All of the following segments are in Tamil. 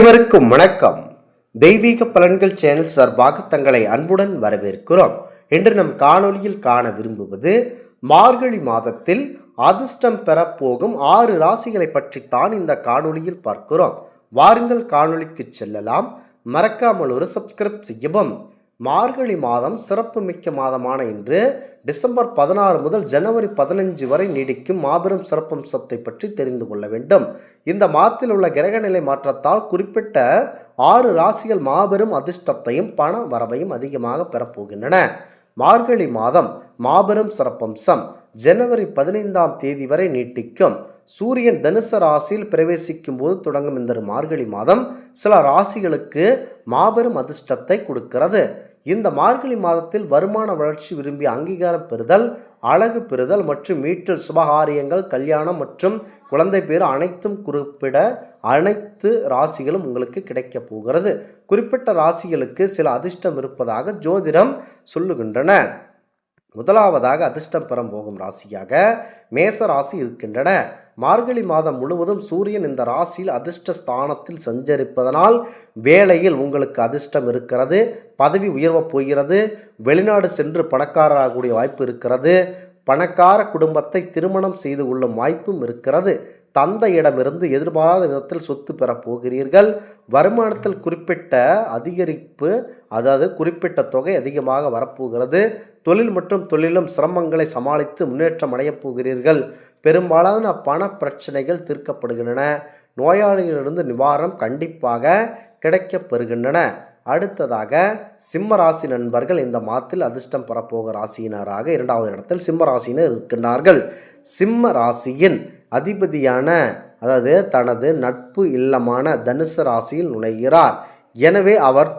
அனைவருக்கும் வணக்கம். தெய்வீக பலன்கள் சேனல் சார்பாக தங்களை அன்புடன் வரவேற்கிறோம். இன்று நம் காணொளியில் காண விரும்புவது மார்கழி மாதத்தில் அதிர்ஷ்டம் பெறப்போகும் 6 ராசிகளை பற்றித்தான் இந்த காணொளியில் பார்க்கிறோம். வாருங்கள் காணொளிக்கு செல்லலாம். மறக்காமல் ஒரு சப்ஸ்கிரைப் செய்யவும். மார்கழி மாதம் சிறப்பு மிக்க மாதமான இன்று டிசம்பர் 16 முதல் ஜனவரி 15 வரை நீடிக்கும் மாபெரும் சிறப்பம்சத்தை பற்றி தெரிந்து கொள்ள வேண்டும். இந்த மாதத்தில் உள்ள கிரகநிலை மாற்றத்தால் குறிப்பிட்ட 6 ராசிகள் மாபெரும் அதிர்ஷ்டத்தையும் பண வரவையும் அதிகமாக பெறப்போகின்றன. மார்கழி மாதம் மாபெரும் சிறப்பம்சம் ஜனவரி 15ஆம் தேதி வரை நீட்டிக்கும். சூரியன் தனுசு ராசியில் பிரவேசிக்கும் போது தொடங்கும் இந்த மார்கழி மாதம் சில ராசிகளுக்கு மாபெரும் அதிர்ஷ்டத்தை கொடுக்கிறது. இந்த மார்கழி மாதத்தில் வருமான வளர்ச்சி விரும்பிய அங்கீகாரம் பெறுதல், அழகு பெறுதல் மற்றும் வீட்டில் சுபகாரியங்கள், கல்யாணம் மற்றும் குழந்தை பேர் அனைத்தும் குறிப்பிட அனைத்து ராசிகளும் உங்களுக்கு கிடைக்க போகிறது. குறிப்பிட்ட ராசிகளுக்கு சில அதிர்ஷ்டம் இருப்பதாக ஜோதிடம் சொல்லுகின்றன. முதலாவதாக அதிர்ஷ்டம் பெற போகும் ராசியாக மேச ராசி இருக்கின்றன. மார்கழி மாதம் முழுவதும் சூரியன் இந்த ராசியில் அதிர்ஷ்ட ஸ்தானத்தில் சஞ்சரிப்பதனால் வேலையில் உங்களுக்கு அதிர்ஷ்டம் இருக்கிறது. பதவி உயர்வப் போகிறது. வெளிநாடு சென்று பணக்காரராகக்கூடிய வாய்ப்பு இருக்கிறது. பணக்கார குடும்பத்தை திருமணம் செய்து கொள்ளும் வாய்ப்பும் இருக்கிறது. தந்தையிடமிருந்து எதிர்பாராத விதத்தில் சொத்து பெறப் போகிறீர்கள். வருமானத்தில் குறிப்பிட்ட அதிகரிப்பு, அதாவது குறிப்பிட்ட தொகை அதிகமாக வரப்போகிறது. தொழில் மற்றும் தொழிலும் சிரமங்களை சமாளித்து முன்னேற்றம் அடையப் போகிறீர்கள். பெரும்பாலான பண பிரச்சனைகள் தீர்க்கப்படுகின்றன. நோயாளிகளிலிருந்து நிவாரணம் கண்டிப்பாக கிடைக்கப்பெறுகின்றன. அடுத்ததாக சிம்ம ராசி நண்பர்கள் இந்த மாதத்தில் அதிர்ஷ்டம் பெறப்போகிற ராசியினராக 2வது இடத்தில் சிம்ம ராசியினர் இருக்கின்றார்கள். சிம்ம ராசியின் அதிபதியான தனது நட்பு இல்லமான தனுசு ராசியில் நுழைகிறார். எனவே அவர்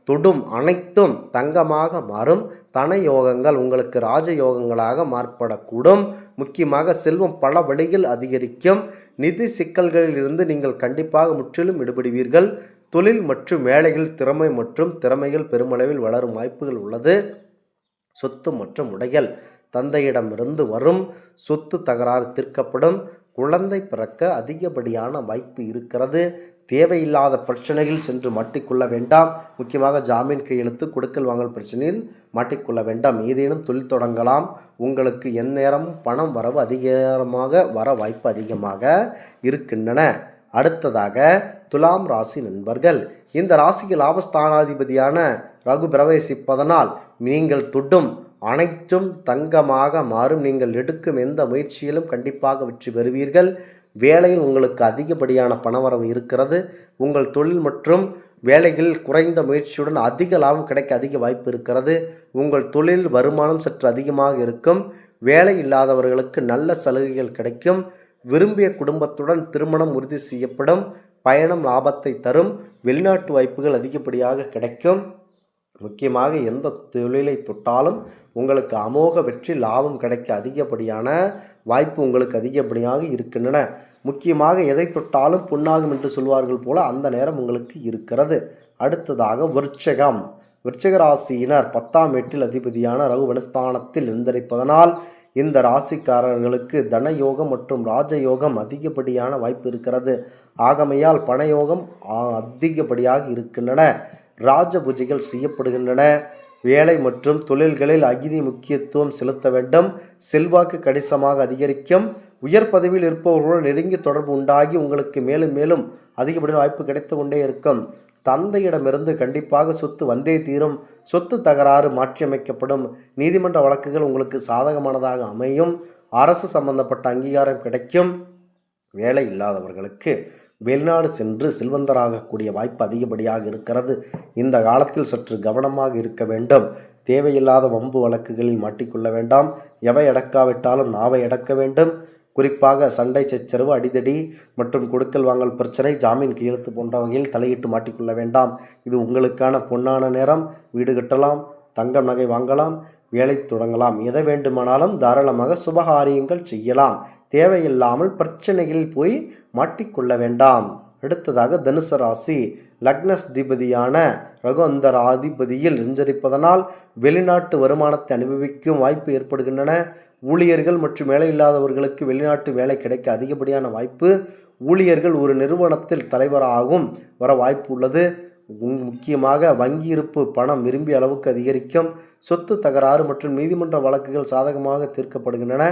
தொடும் அனைத்தும் தங்கமாக மாறும். தன யோகங்கள் உங்களுக்கு ராஜயோகங்களாக மாறுபடக்கூடும். முக்கியமாக செல்வம் பல வழியில் அதிகரிக்கும். நிதி சிக்கல்களில் இருந்து நீங்கள் கண்டிப்பாக முற்றிலும் விடுபடுவீர்கள். தொழில் மற்றும் வேலைகள் திறமைகள் பெருமளவில் வளரும் வாய்ப்புகள் உள்ளது. சொத்து மற்றும் உடைகள் தந்தையிடமிருந்து வரும் சொத்து தகராறு தீர்க்கப்படும். குழந்தை பிறக்க அதிகப்படியான வாய்ப்பு இருக்கிறது. தேவையில்லாத பிரச்சனைகள் சென்று மாட்டிக்கொள்ள வேண்டாம். முக்கியமாக ஜாமீன் கையெழுத்து, கொடுக்கல் வாங்கல் பிரச்சனையில் மாட்டிக்கொள்ள வேண்டாம். ஏதேனும் தொழில் தொடங்கலாம். உங்களுக்கு எந்நேரமும் பணம் வரவு அதிகமாக வர வாய்ப்பு அதிகமாக இருக்கின்றன. அடுத்ததாக துலாம் ராசி நண்பர்கள். இந்த ராசிக்கு லாபஸ்தானாதிபதியான ரகு பிரவேசிப்பதனால் நீங்கள் தொடும் அனைத்தும் தங்கமாக மாறும். நீங்கள் எடுக்கும் எந்த முயற்சியிலும் கண்டிப்பாக வெற்றி பெறுவீர்கள். வேலையில் உங்களுக்கு அதிகப்படியான பணவரவு இருக்கிறது. உங்கள் தொழில் மற்றும் வேலைகளில் குறைந்த முயற்சியுடன் அதிக லாபம் கிடைக்க அதிக வாய்ப்பு இருக்கிறது. உங்கள் தொழில் வருமானம் சற்று அதிகமாக இருக்கும். வேலை இல்லாதவர்களுக்கு நல்ல சலுகைகள் கிடைக்கும். விரும்பிய குடும்பத்துடன் திருமணம் உறுதி செய்யப்படும். பயணம் லாபத்தை தரும். வெளிநாட்டு வாய்ப்புகள் அதிகப்படியாக கிடைக்கும். முக்கியமாக எந்த தொழிலை தொட்டாலும் உங்களுக்கு அமோக வெற்றி லாபம் கிடைக்க அதிகப்படியான வாய்ப்பு உங்களுக்கு அதிகப்படியாக இருக்கின்றன. முக்கியமாக எதை தொட்டாலும் பொன்னாகும் என்று சொல்வார்கள் போல அந்த நேரம் உங்களுக்கு இருக்கிறது. அடுத்ததாக விருச்சிக ராசியினர் 10ஆம் வீட்டில் அதிபதியான ரகு வனஸ்தானத்தில் இருந்திருப்பதனால் இந்த ராசிக்காரர்களுக்கு தனயோகம் மற்றும் ராஜயோகம் அதிகப்படியான வாய்ப்பு இருக்கிறது. ஆகமையால் பணயோகம் அதிகப்படியாக இருக்கின்றன. ராஜ பூஜைகள் செய்யப்படுகின்றன. வேலை மற்றும் தொழில்களில் அகிதி முக்கியத்துவம் செலுத்த வேண்டும். செல்வாக்கு கணிசமாக அதிகரிக்கும். உயர் பதவியில் இருப்பவர்களுடன் நெருங்கிய தொடர்பு உண்டாகி உங்களுக்கு மேலும் மேலும் அதிகப்படியான வாய்ப்பு கிடைத்து கொண்டே இருக்கும். தந்தையிடமிருந்து கண்டிப்பாக சொத்து வந்தே தீரும். சொத்து தகராறு மாற்றியமைக்கப்படும். நீதிமன்ற வழக்குகள் உங்களுக்கு சாதகமானதாக அமையும். அரசு சம்பந்தப்பட்ட அங்கீகாரம் கிடைக்கும். வேலை இல்லாதவர்களுக்கு வெளிநாடு சென்று செல்வந்தராகக்கூடிய வாய்ப்பு அதிகப்படியாக இருக்கிறது. இந்த காலத்தில் சற்று கவனமாக இருக்க வேண்டும். தேவையில்லாத வம்பு வழக்குகளில் மாட்டிக்கொள்ள வேண்டாம். எவை அடக்காவிட்டாலும் நாவை அடக்க வேண்டும். குறிப்பாக சண்டை சச்சரவு, அடிதடி மற்றும் கொடுக்கல் வாங்கல் பிரச்சனை, ஜாமீன் கையெழுத்து போன்ற வகையில் தலையிட்டு மாட்டிக்கொள்ள வேண்டாம். இது உங்களுக்கான பொன்னான நேரம். வீடு கட்டலாம், தங்கம் நகை வாங்கலாம், வேலை தொடங்கலாம். எதை வேண்டுமானாலும் தாராளமாக சுபகாரியங்கள் செய்யலாம். தேவையில்லாமல் பிரச்சனைகளில் போய் மாட்டிக்கொள்ள வேண்டாம். அடுத்ததாக தனுசு ராசி. லக்னஸ்திபதியான ரகு அந்த அதிபதியில் சஞ்சரிப்பதனால் வெளிநாட்டு வருமானத்தை அனுபவிக்கும் வாய்ப்பு ஏற்படுகின்றன. ஊழியர்கள் மற்றும் வேலை இல்லாதவர்களுக்கு வெளிநாட்டு வேலை கிடைக்க அதிகப்படியான வாய்ப்பு. ஊழியர்கள் ஒரு நிறுவனத்தில் தலைவராகவும் வர வாய்ப்பு உள்ளது. முக்கியமாக வங்கி இருப்பு பணம் விரும்பிய அளவுக்கு அதிகரிக்கும். சொத்து தகராறு மற்றும் நீதிமன்ற வழக்குகள் சாதகமாக தீர்க்கப்படுகின்றன.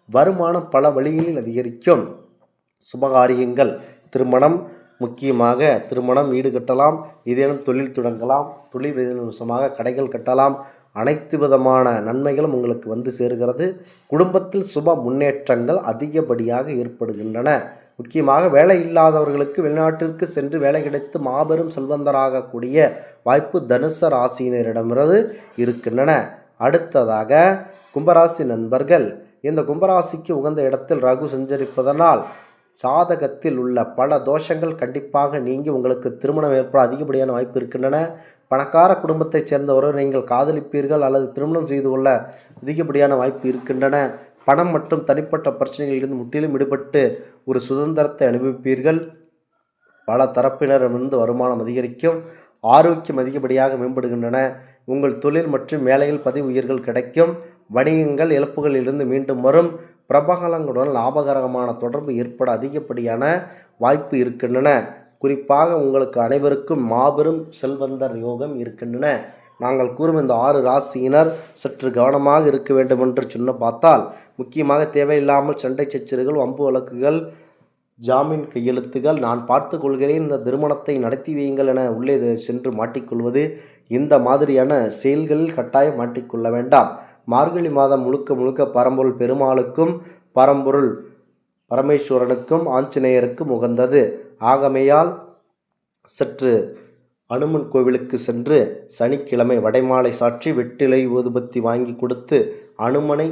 வருமானம் பல வழிகளில் அதிகரிக்கும். சுபகாரியங்கள், திருமணம், முக்கியமாக திருமணம், வீடு கட்டலாம், ஏதேனும் தொழில் தொடங்கலாம், தொழில் விசமாக கடைகள் கட்டலாம். அனைத்து விதமான நன்மைகளும் உங்களுக்கு வந்து சேருகிறது. குடும்பத்தில் சுப முன்னேற்றங்கள் அதிகப்படியாக ஏற்படுகின்றன. முக்கியமாக வேலை இல்லாதவர்களுக்கு வெளிநாட்டிற்கு சென்று வேலை கிடைத்து மாபெரும் செல்வந்தராகக்கூடிய வாய்ப்பு தனுசு ராசியினரிடமிருந்து இருக்கின்றன. அடுத்ததாக கும்பராசி நண்பர்கள், இந்த கும்பராசிக்கு உகந்த இடத்தில் ராகு சஞ்சரிப்பதனால் சாதகத்தில் உள்ள பல தோஷங்கள் கண்டிப்பாக நீங்கி உங்களுக்கு திருமணம் ஏற்பட அதிகப்படியான வாய்ப்பு இருக்கின்றன. பணக்கார குடும்பத்தைச் சேர்ந்தவரை நீங்கள் காதலிப்பீர்கள் அல்லது திருமணம் செய்து கொள்ள அதிகப்படியான வாய்ப்பு இருக்கின்றன. பணம் மற்றும் தனிப்பட்ட பிரச்சனைகளிலிருந்து முற்றிலும் விடுபட்டு ஒரு சுதந்திரத்தை அனுபவிப்பீர்கள். பல தரப்பினரிடமிருந்து வருமானம் அதிகரிக்கும். ஆரோக்கியம் அதிகப்படியாக மேம்படுகின்றன. உங்கள் தொழில் மற்றும் வேலையில் பதவி உயர்கள் கிடைக்கும். வணிகங்கள் இழப்புகளிலிருந்து மீண்டும் வரும். பிரபலங்களுடன் லாபகரமான தொடர்பு ஏற்பட அதிகப்படியான வாய்ப்பு இருக்கின்றன. குறிப்பாக உங்களுக்கு அனைவருக்கும் மாபெரும் செல்வந்தர் யோகம் இருக்கின்றன. நாங்கள் கூறும் இந்த 6 ராசியினர் சற்று கவனமாக இருக்க வேண்டும் என்று சொன்ன பார்த்தால், முக்கியமாக தேவையில்லாமல் சண்டை சச்சரவுகள், வம்பு வழக்குகள், ஜாமீன் கையெழுத்துகள், நான் பார்த்து கொள்கிறேன், இந்த திருமணத்தை நடத்தி வையுங்கள் என உள்ளே சென்று மாட்டிக்கொள்வது, இந்த மாதிரியான செயல்களில் கட்டாயம் மாட்டிக்கொள்ள வேண்டாம். மார்கழி மாதம் முழுக்க முழுக்க பரம்பொருள் பெருமாளுக்கும் பரம்பொருள் பரமேஸ்வரனுக்கும் ஆஞ்சநேயருக்கும் உகந்தது. ஆகமையால் சற்று அனுமன் கோவிலுக்கு சென்று சனிக்கிழமை வடைமாலை சாற்றி வெற்றிலை ஊதுபத்தி வாங்கி கொடுத்து அனுமனை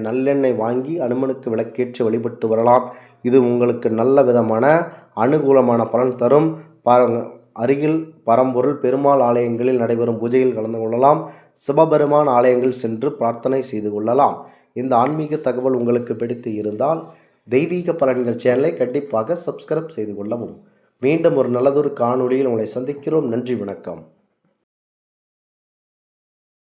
நல்லெண்ணெய் வாங்கி அனுமனுக்கு விளக்கேற்றி வழிபட்டு வரலாம். இது உங்களுக்கு நல்ல விதமான அனுகூலமான பலன் தரும். அருகில் பரம்பொருள் பெருமாள் ஆலயங்களில் நடைபெறும் பூஜையில் கலந்து கொள்ளலாம். சிவபெருமான் ஆலயங்கள் சென்று பிரார்த்தனை செய்து கொள்ளலாம். இந்த ஆன்மீக தகவல் உங்களுக்கு பிடித்து இருந்தால் தெய்வீக பலன்கள் சேனலை கண்டிப்பாக சப்ஸ்கிரைப் செய்து கொள்ளவும். மீண்டும் ஒரு நல்லதொரு காணொளியில் உங்களை சந்திக்கிறோம். நன்றி, வணக்கம்.